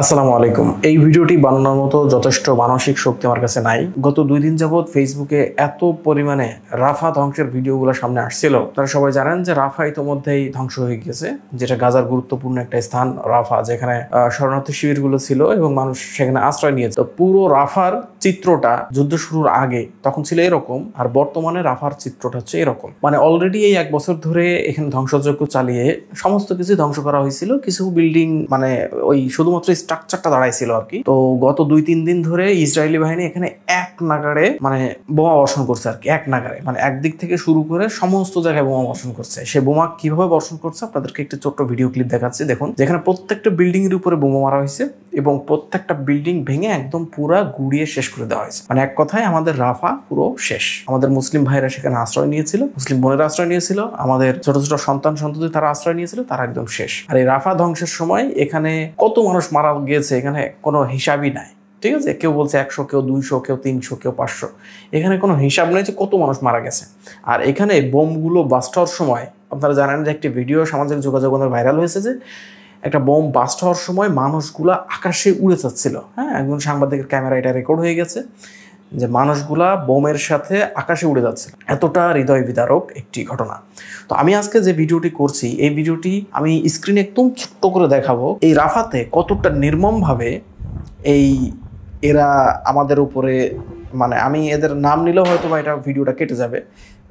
আসসালামু আলাইকুম। এই ভিডিওটি বানানোর মতো যথেষ্ট মানসিক শক্তি আমার কাছে নাই। গত 2 দিন যাবৎ ফেসবুকে এত পরিমাণে রাফা ধ্বংসের ভিডিওগুলো সামনে আসছিল। আপনারা সবাই জানেন যে রাফা ইতোমধ্যেই ধ্বংস হয়ে গেছে, যেটা গাজার গুরুত্বপূর্ণ একটা স্থান রাফা, যেখানে শরণার্থী শিবিরগুলো ছিল এবং মানুষ সেখানে আশ্রয় নিয়েছে। তো পুরো রাফার চিত্রটা যুদ্ধ শুরুর আগে তখন ছিল এরকম, আর বর্তমানে রাফার চিত্রটা হচ্ছে এরকম। মানে অলরেডি এই 1 বছর ধরে এখানে ধ্বংসযজ্ঞ চালিয়ে সমস্ত কিছু ধ্বংস করা হয়েছিল। কিছু বিল্ডিং মানে ওই শুধুমাত্র স্ট্রাকচারটা দাঁড়াইছিল আর কি। তো গত 2-3 দিন ধরে ইসরায়েলি বাহিনী এখানে এক নাগাড়ে মানে বোমা বর্ষণ করছে আর কি। এক নাগাড়ে মানে একদিক থেকে শুরু করে সমস্ত জায়গায় বোমা বর্ষণ করছে। সে বোমা কিভাবে বর্ষণ করছে আপনাদেরকে একটি ছোট্ট ভিডিও ক্লিপ দেখাচ্ছি, দেখুন। যেখানে প্রত্যেকটা বিল্ডিং এর উপরে বোমা মারা হয়েছে এবং প্রত্যেকটা বিল্ডিং ভেঙে একদম পুরা গুড়িয়ে শেষ করে দেওয়া হয়েছে। মানে এক কথায় আমাদের রাফা পুরো শেষ। আমাদের মুসলিম ভাইরা সেখানে আশ্রয় নিয়েছিল, মুসলিম বোনেরা আশ্রয় নিয়েছিল, আমাদের ছোট ছোট সন্তান সন্ততি তারা আশ্রয় নিয়েছিল, তারা একদম শেষ। আর এই রাফা ধ্বংসের সময় এখানে কত মানুষ মারা গিয়েছে এখানে কোনো হিসাবই নাই, ঠিক আছে? কেউ বলছে 100, কেউ 200, কেউ 300, কেউ 500। এখানে কোনো হিসাব নেই যে কত মানুষ মারা গেছে। আর এখানে বোমগুলো বাস্ট হওয়ার সময় আপনারা জানেন যে একটি ভিডিও সামাজিক যোগাযোগ ভাইরাল হয়েছে যে একটা বোম বাস্ট হওয়ার সময় মানুষগুলা আকাশে উড়ে যাচ্ছিল। হ্যাঁ, একজন সাংবাদিকের ক্যামেরা এটা রেকর্ড হয়ে গেছে যে মানুষগুলা বোমের সাথে আকাশে উড়ে যাচ্ছে। এতটা হৃদয় বিদারক একটি ঘটনা। তো আমি আজকে যে ভিডিওটি করছি, এই ভিডিওটি আমি স্ক্রিনে একদম ছোট্ট করে দেখাবো এই রাফাতে কতটা নির্মমভাবে এরা আমাদের উপরে, মানে আমি এদের নাম নিলেও হয়তো বা এটা ভিডিওটা কেটে যাবে,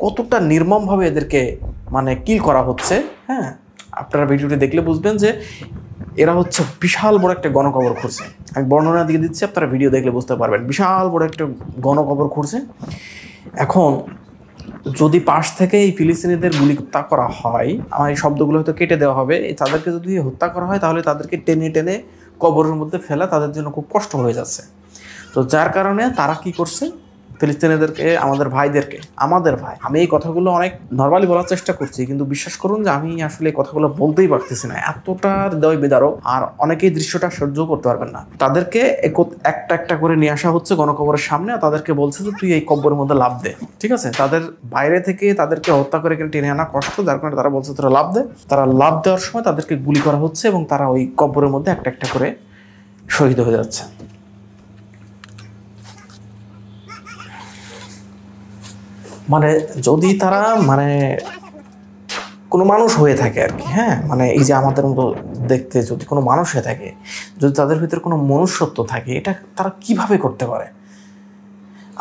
কতটা নির্মমভাবে এদেরকে মানে কিল করা হচ্ছে। হ্যাঁ, আপনারা ভিডিওটি দেখলে বুঝবেন যে এরা হচ্ছে বিশাল বড় একটা গণকবর খুঁড়ছে। আমি বর্ণনা দিয়ে দিচ্ছি, আপনারা ভিডিও দেখলে বুঝতে পারবেন। বিশাল বড় একটা গণকবর খুঁড়ছে। এখন যদি পাশ থেকে এই ফিলিস্তিনিদের গুলি হত্যা করা হয়, আমার এই শব্দগুলো হয়তো কেটে দেওয়া হবে, তাদেরকে যদি হত্যা করা হয় তাহলে তাদেরকে টেনে টেনে কবরের মধ্যে ফেলা তাদের জন্য খুব কষ্ট হয়ে যাচ্ছে। তো যার কারণে তারা কি করছে, ফিলিস্তিনিদেরকে, আমাদের ভাইদেরকে, আমাদের ভাই, আমি এই কথাগুলো অনেক নর্মালি বলার চেষ্টা করছি, কিন্তু বিশ্বাস করুন যে আমি আসলে এই কথাগুলো বলতেই পারতেছি না, এতটা হৃদয় বিদারক। আর অনেকেই দৃশ্যটা সহ্য করতে পারবেন না। তাদেরকে একটা একটা করে নিয়ে আসা হচ্ছে গণকবরের সামনে, তাদেরকে বলছে যে তুই এই কবরের মধ্যে লাফ দে, ঠিক আছে? তাদের বাইরে থেকে তাদেরকে হত্যা করে টেনে আনা কষ্ট, যার কারণে তারা বলছে তোরা লাফ দে। তারা লাফ দেওয়ার সময় তাদেরকে গুলি করা হচ্ছে এবং তারা ওই কবরের মধ্যে একটা একটা করে শহীদ হয়ে যাচ্ছে। মানে যদি তারা মানে কোনো মানুষ হয়ে থাকে আর কি, হ্যাঁ, মানে এই যে আমাদের মতো দেখতে যদি কোনো মানুষ হয়ে থাকে, যদি তাদের ভিতরে কোনো মনুষ্যত্ব থাকে, এটা তারা কিভাবে করতে পারে?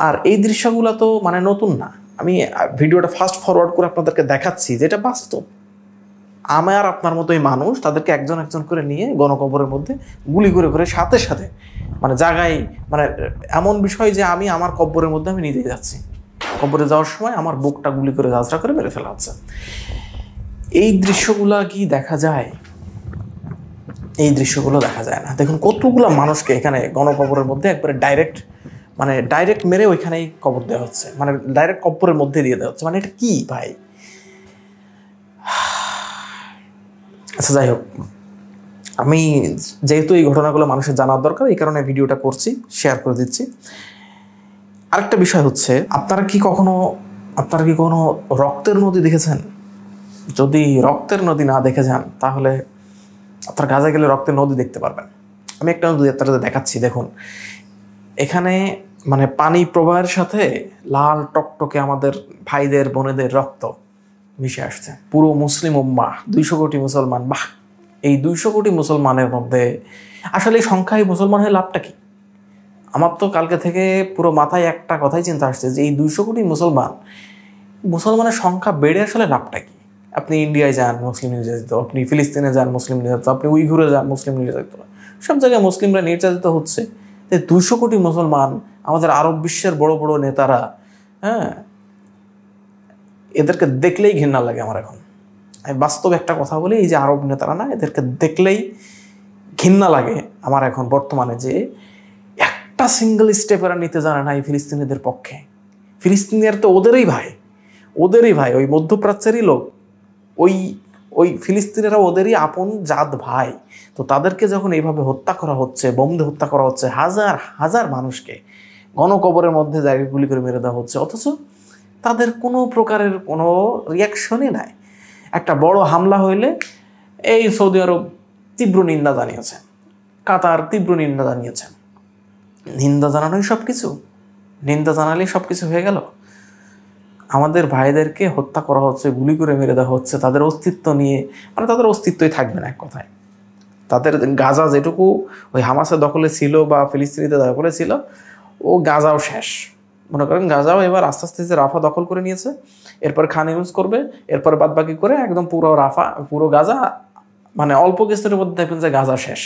আর এই দৃশ্যগুলো তো মানে নতুন না। আমি ভিডিওটা ফাস্ট ফরওয়ার্ড করে আপনাদেরকে দেখাচ্ছি যেটা বাস্তব। আমার আপনার মতোই মানুষ, তাদেরকে একজন একজন করে নিয়ে গণকবরের মধ্যে গুলি করে করে সাথে সাথে মানে জায়গায়, মানে এমন বিষয় যে আমি আমার কবরের মধ্যে আমি নিজেই যাচ্ছি। কবরে যাওয়ার সময় আমার বুকটা গুলি করে ঝাঁঝরা করে মেরে ফেলা হচ্ছে। এই দৃশ্যগুলো কি দেখা যায়? এই দৃশ্যগুলো দেখা যায় না। দেখুন কতগুলো মানুষকে এখানে গণকবরের মধ্যে একবারে ডাইরেক্ট মেরে ওইখানেই কবর দেওয়া হচ্ছে, মানে ডাইরেক্ট কবরের মধ্যে দিয়ে দেওয়া হচ্ছে। মানে এটা কি ভাই? আচ্ছা, যাই হোক, আমি যেহেতু এই ঘটনাগুলো মানুষের জানার দরকার, এই কারণে ভিডিওটা করছি, শেয়ার করে দিচ্ছি। আরেকটা বিষয় হচ্ছে, আপনারা কি কখনো রক্তের নদী দেখেছেন? যদি রক্তের নদী না দেখে যান তাহলে আপনার গাজায় গেলে রক্তের নদী দেখতে পারবেন। আমি একটা নদী আপনাদের দেখাচ্ছি, দেখুন। এখানে মানে পানি প্রবাহের সাথে লাল টকটকে আমাদের ভাইদের বোনেদের রক্ত মিশে আসছে। পুরো মুসলিম উম্মাহ, 200 কোটি মুসলমান। বাহ, এই 200 কোটি মুসলমানের মধ্যে আসলে এই সংখ্যায় মুসলমান হয়ে লাভটা কি? আমার তো কালকে থেকে পুরো মাথায় একটা কথাই চিন্তা আসছে যে এই 200 কোটি মুসলমানের সংখ্যা বেড়ে আসলে লাভটা কি? আপনি ইন্ডিয়ায় যান, মুসলিম নির্যাতিত; আপনি ফিলিস্তিনে যান, মুসলিম নির্যাতিত; আপনি উইঘুরে যান, মুসলিম নির্যাতিত। সব জায়গায় মুসলিমরা নির্যাতিত হচ্ছে। 200 কোটি মুসলমান, আমাদের আরব বিশ্বের বড় বড় নেতারা, হ্যাঁ, এদেরকে দেখলেই ঘৃণা লাগে আমার এখন। আমি বাস্তব একটা কথা বলি, এই যে আরব নেতারা না, এদেরকে দেখলেই ঘৃণা লাগে আমার এখন বর্তমানে, যে একটা সিঙ্গেল স্টেপ এরা নিতে জানে না এই ফিলিস্তিনিদের পক্ষে। ফিলিস্তিনিয়ার তো ওদেরই ভাই, ওই মধ্যপ্রাচ্যেরই লোক। ওই ফিলিস্তিনিরা ওদেরই আপন জাত ভাই। তো তাদেরকে যখন এইভাবে হত্যা করা হচ্ছে, বোম দিয়ে হত্যা করা হচ্ছে, হাজার হাজার মানুষকে গণকবরের মধ্যে জায়গা গুলি করে মেরে দেওয়া হচ্ছে, অথচ তাদের কোনো প্রকারের কোনো রিয়াকশনই নাই। একটা বড় হামলা হইলে এই সৌদি আরব তীব্র নিন্দা জানিয়েছে। কাতার তীব্র নিন্দা জানিয়েছেন। নিন্দা জানানোই সব কিছু? নিন্দা জানালেই সব কিছু হয়ে গেল? আমাদের ভাইদেরকে হত্যা করা হচ্ছে, গুলি করে মেরে দেওয়া হচ্ছে, তাদের অস্তিত্ব নিয়ে, মানে তাদের অস্তিত্বই থাকবে না এক কথায়। তাদের গাজা যেটুকু ওই হামাসের দখলে ছিল বা ফিলিস্তিনিদের দখলে ছিল, ও গাজাও শেষ। মনে করেন গাজাও এবার আস্তে আস্তে যে রাফা দখল করে নিয়েছে, এরপর খান ইউজ করবে, এরপর বাদবাকি করে একদম পুরো রাফা, পুরো গাজা, মানে অল্প কিছুর মধ্যে দেখবেন যে গাজা শেষ।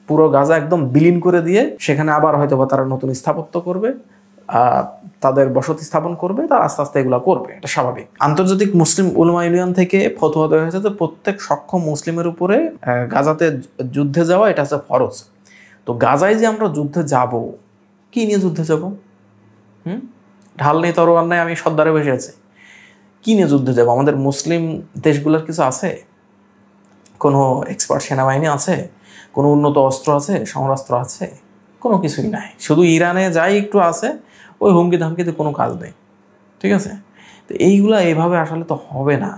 পুরো গাজা একদম বিলীন করে দিয়ে সেখানে আবার হয়তো বা তারা নতুন স্থাপত্য করবে, তাদের বসতি স্থাপন করবে, তারা আস্তে আস্তে এগুলো করবে, এটা স্বাভাবিক। আন্তর্জাতিক মুসলিম উলামা ইউনিয়ন থেকে ফতোয়া দেওয়া হয়েছে যে প্রত্যেক সক্ষম মুসলিমের উপরে গাজাতে যুদ্ধে যাওয়া এটা হচ্ছে ফরজ। তো গাজায় যে আমরা যুদ্ধে যাব, কি নিয়ে যুদ্ধে যাব? ঢাল নেই, তরোয়াল নেই, আমি সর্দারে বসে আছি, কি নিয়ে যুদ্ধে যাব? আমাদের মুসলিম দেশগুলোর কিছু আছে? কোনো এক্সপার্ট সেনাবাহিনী আছে? কোনো উন্নত অস্ত্র আছে, সমরাস্ত্র আছে? কোনো কিছুই নাই। শুধু ইরানে যাই একটু আছে, ওই হুমকি ধামকিতে কোনো কাজ নেই। ঠিক আছে? তো এইগুলা এইভাবে আসলে তো হবে না।